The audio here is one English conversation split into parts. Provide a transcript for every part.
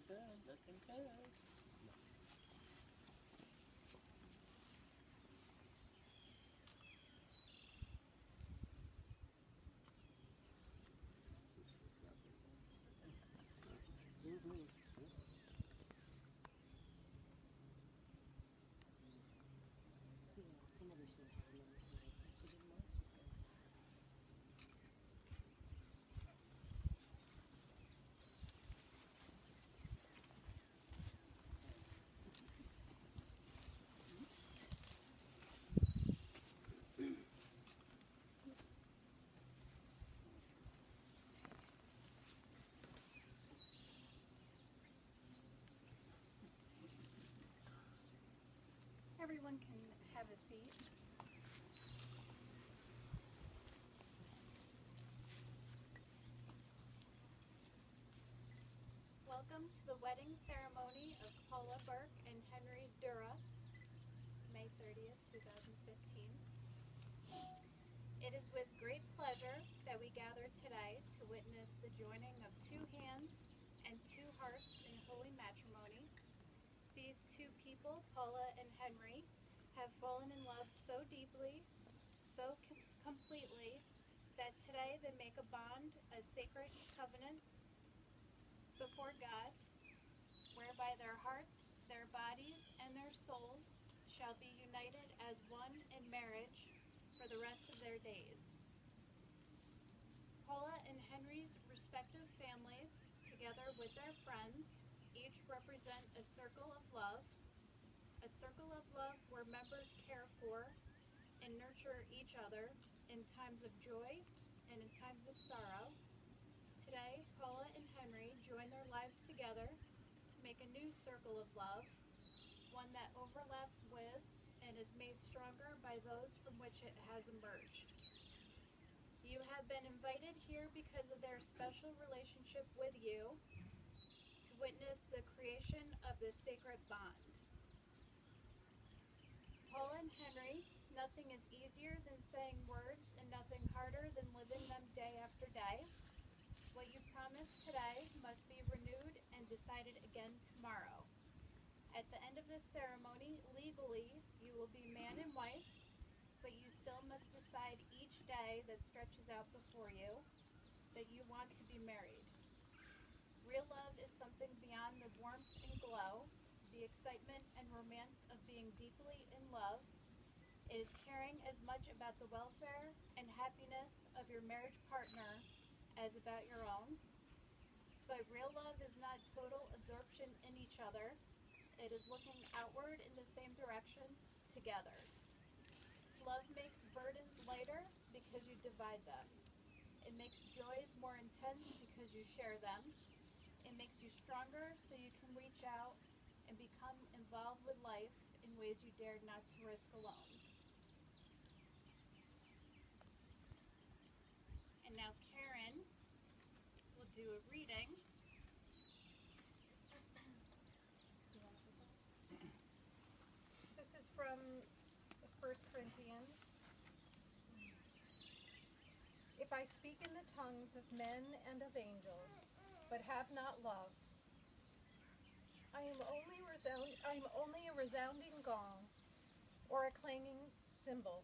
good, looking good. Everyone can have a seat. Welcome to the wedding ceremony of Paula Burke and Henry Dura, May 30th, 2015. It is with great pleasure that we gather today to witness the joining of two hands and two hearts in holy matrimony. These two people, Paula and Henry, have fallen in love so deeply, so completely, that today they make a bond, a sacred covenant before God, whereby their hearts, their bodies, and their souls shall be united as one in marriage for the rest of their days. Paula and Henry's respective families, together with their friends, each represent a circle of love where members care for and nurture each other in times of joy and in times of sorrow. Today, Paula and Henry join their lives together to make a new circle of love, one that overlaps with and is made stronger by those from which it has emerged. You have been invited here because of their special relationship with you to witness the creation of this sacred bond. Paula and Henry, nothing is easier than saying words and nothing harder than living them day after day. What you promised today must be renewed and decided again tomorrow. At the end of this ceremony, legally, you will be man and wife, but you still must decide each day that stretches out before you that you want to be married. Real love is something beyond the warmth and glow, the excitement and romance of being deeply in love. It is caring as much about the welfare and happiness of your marriage partner as about your own. But real love is not total absorption in each other. It is looking outward in the same direction together. Love makes burdens lighter because you divide them. It makes joys more intense because you share them. It makes you stronger so you can reach out and become involved with life in ways you dared not to risk alone. And now Karen will do a reading. This is from 1 Corinthians. If I speak in the tongues of men and of angels, but have not love, I am only a resounding gong or a clanging cymbal.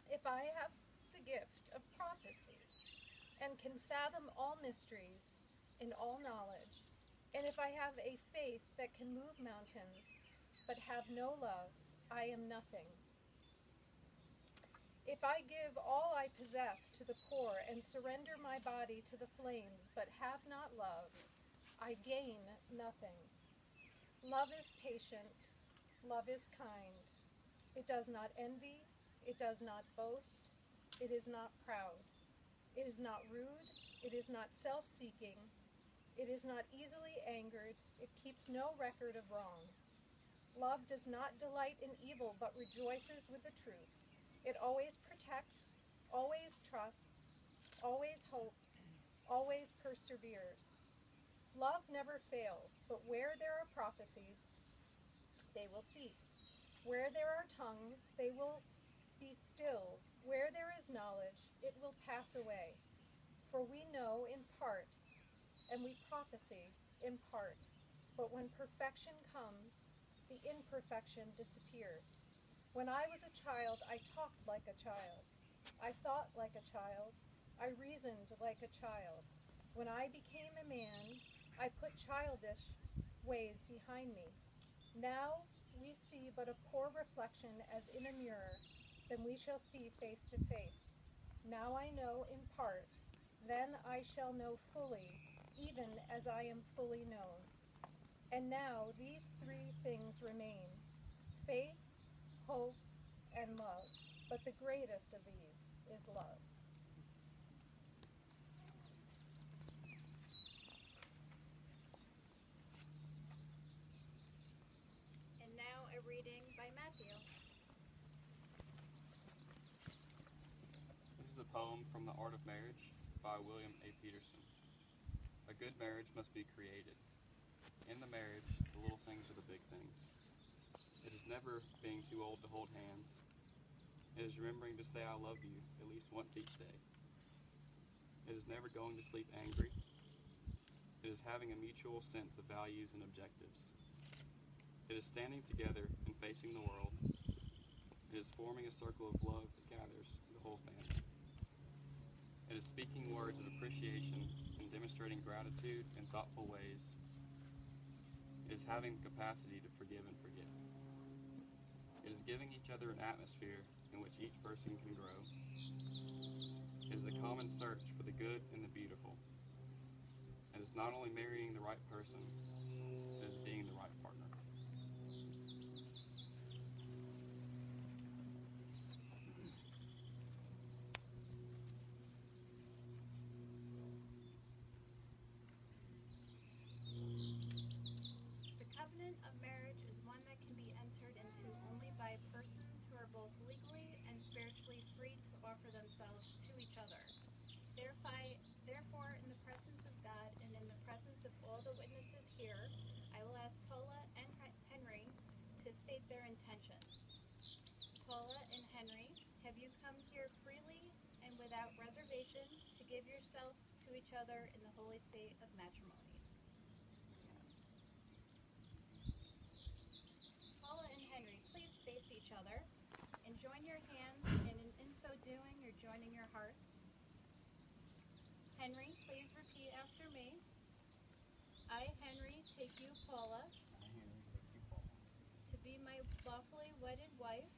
If I have the gift of prophecy and can fathom all mysteries in all knowledge, and if I have a faith that can move mountains but have no love, I am nothing. If I give all I possess to the poor and surrender my body to the flames but have not love, I gain nothing. Love is patient. Love is kind. It does not envy. It does not boast. It is not proud. It is not rude. It is not self-seeking. It is not easily angered. It keeps no record of wrongs. Love does not delight in evil, but rejoices with the truth. It always protects, always trusts, always hopes, always perseveres. Love never fails, but where there are prophecies, they will cease. Where there are tongues, they will be stilled. Where there is knowledge, it will pass away. For we know in part, and we prophesy in part. But when perfection comes, the imperfection disappears. When I was a child, I talked like a child. I thought like a child. I reasoned like a child. When I became a man, I put childish ways behind me. Now we see but a poor reflection as in a mirror, then we shall see face to face. Now I know in part, then I shall know fully, even as I am fully known. And now these three things remain: faith, hope, and love. But the greatest of these is love. And now a reading by Matthew. This is a poem from The Art of Marriage by William A. Peterson. A good marriage must be created. In the marriage, the little things are the big things. It is never being too old to hold hands. It is remembering to say I love you at least once each day. It is never going to sleep angry. It is having a mutual sense of values and objectives. It is standing together and facing the world. It is forming a circle of love that gathers the whole family. It is speaking words of appreciation and demonstrating gratitude in thoughtful ways. It is having the capacity to forgive and forget. It is giving each other an atmosphere in which each person can grow. It is a common search for the good and the beautiful. It is not only marrying the right person, it is being the right partner. The covenant of marriage is one that can be entered into only by persons who are both legally and spiritually free to offer themselves to each other. Therefore, in the presence of God and in the presence of all the witnesses here, I will ask Paula and Henry to state their intention. Paula and Henry, have you come here freely and without reservation to give yourselves to each other in the holy state of matrimony? Paula and Henry, please face each other and join your hands, and in so doing, you're joining your hearts. Henry, please repeat after me. I, Henry, take you, Paula, to be my lawfully wedded wife,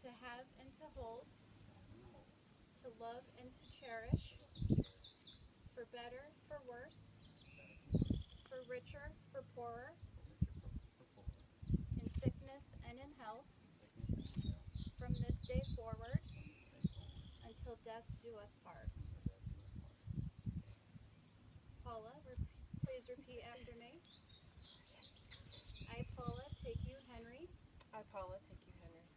to have and to hold, to love and to cherish, for better, for worse, for richer, for poorer, in sickness and in health, from this day forward, until death do us part. Paula, please repeat after me. I, Paula, take you, Henry, I, Paula, take you, Henry,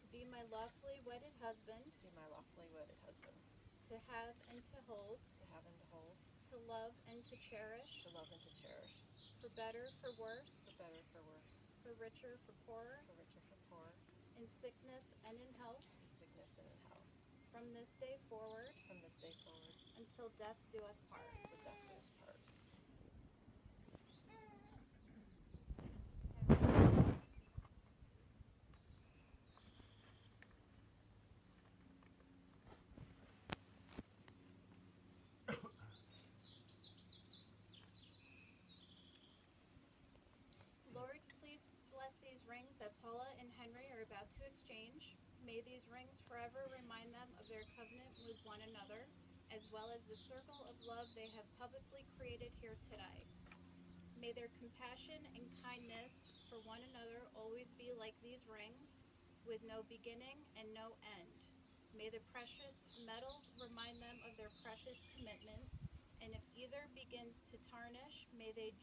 to be my lawfully wedded husband, to be my lawfully wedded husband, to have and to hold, to have and to hold, to love and to cherish, to love and to cherish, for better, for worse, for better, for worse, for richer, for poorer, for richer, for poorer, in sickness and in health, in sickness and in health, from this day forward, from this day forward, until death do us part. till death do us part. Lord, please bless these rings that Paula and Henry are about to exchange. May these rings forever remind them of their covenant with one another, as well as the circle of love they have publicly created here today. May their compassion and kindness for one another always be like these rings, with no beginning and no end. May the precious metal remind them of their precious commitment, and if either begins to tarnish, may they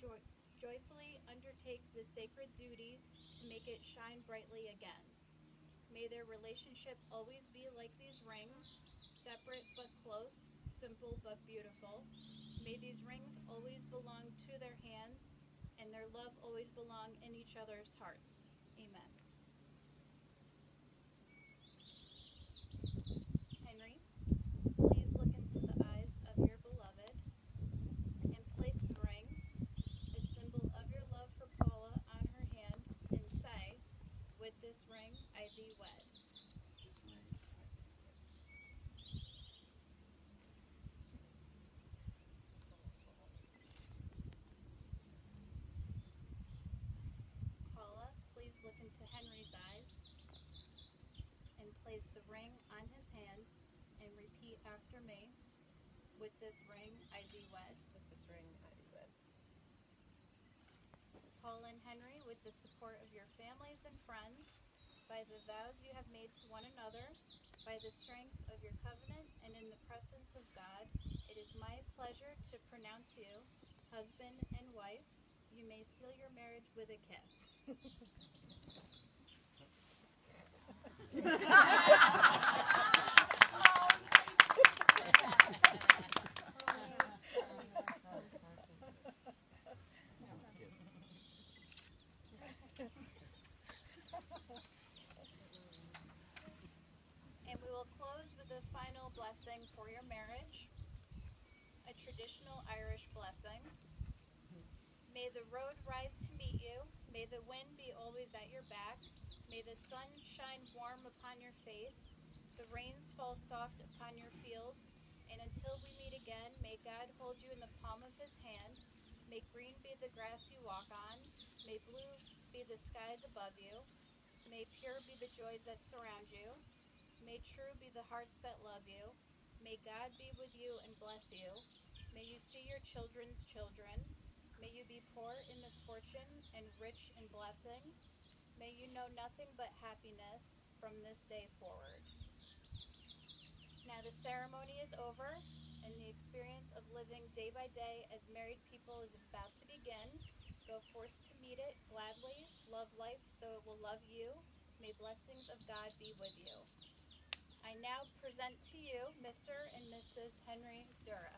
joyfully undertake the sacred duty to make it shine brightly again. May their relationship always be like these rings, separate but close, simple but beautiful. May these rings always belong to their hands, and their love always belong in each other's hearts. Amen. Henry, please look into the eyes of your beloved and place the ring into Henry's eyes and place the ring on his hand and repeat after me. With this ring I thee wed. With this ring I do wed. Paula and Henry, with the support of your families and friends, by the vows you have made to one another, by the strength of your covenant, and in the presence of God, it is my pleasure to pronounce you husband and wife. You may seal your marriage with a kiss. And we will close with a final blessing for your marriage, a traditional Irish blessing. May the road rise to meet you. May the wind be always at your back. May the sun shine warm upon your face. The rains fall soft upon your fields. And until we meet again, may God hold you in the palm of his hand. May green be the grass you walk on. May blue be the skies above you. May pure be the joys that surround you. May true be the hearts that love you. May God be with you and bless you. May you see your children's children. May you be poor in misfortune and rich in blessings. May you know nothing but happiness from this day forward. Now the ceremony is over, and the experience of living day by day as married people is about to begin. Go forth to meet it gladly. Love life so it will love you. May blessings of God be with you. I now present to you Mr. and Mrs. Henry Dura.